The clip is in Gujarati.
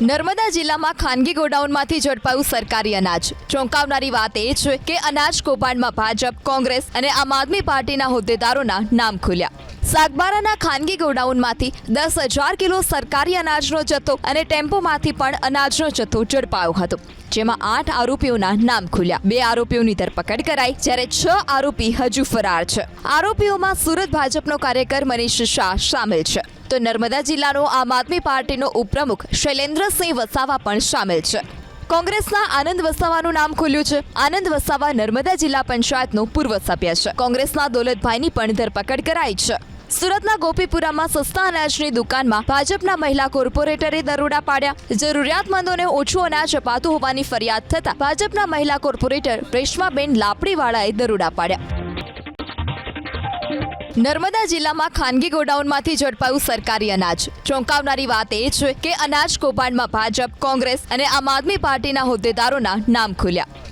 નર્મદા જિલ્લામાં ખાનગી ગોડાઉનમાંથી ઝડપાયું સરકારી અનાજ। ચોંકાવનારી વાત એ છે કે અનાજ કૌભાંડમાં ભાજપ, કોંગ્રેસ અને આમ આદમી પાર્ટીના હોદ્દેદારોના નામ ખુલ્યા। સાગબારાના ખાનગી ગોડાઉનમાંથી 10,000 કિલો સરકારી અનાજનો જથ્થો અને ટેમ્પોમાંથી પણ અનાજનો જથ્થો ઝડપાયો હતો, જેમાં 8 આરોપીઓના નામ ખુલ્યા। 2 આરોપીઓની ધરપકડ કરાઈ, જ્યારે 6 આરોપી હજુ ફરાર છે। આરોપીઓમાં સુરત ભાજપનો કાર્યકર મનીષ શાહ સામેલ છે, તો નર્મદા જિલ્લાનો આમ આદમી પાર્ટીનો ઉપપ્રમુખ શૈલેન્દ્રસિંહ વસાવા પણ સામેલ છે। કોંગ્રેસના આનંદ વસાવાનું નામ ખુલ્યું છે। આનંદ વસાવા નર્મદા જિલ્લા પંચાયતનો પૂર્વ સભ્ય છે। કોંગ્રેસના દોલતભાઈની પણ ધરપકડ કરાઈ છે। સુરતના ગોપીપુરામાં સસ્તા અનાજની દુકાનમાં ભાજપના મહિલા કોર્પોરેટરે દરોડા પાડ્યા। જરૂરિયાતમંદોને ઓછું અનાજ અપાતું હોવાની ફરિયાદ થતાં ભાજપના મહિલા કોર્પોરેટર રેશમાબેન લાપડીવાળાએ દરોડા પાડ્યા। નર્મદા જિલ્લામાં ખાનગી ગોડાઉનમાંથી ઝડપાયું સરકારી અનાજ। ચોંકાવનારી વાત એ છે કે અનાજ કૌભાંડમાં ભાજપ, કોંગ્રેસ અને આમ આદમી પાર્ટીના હોદ્દેદારોના નામ ખુલ્યા।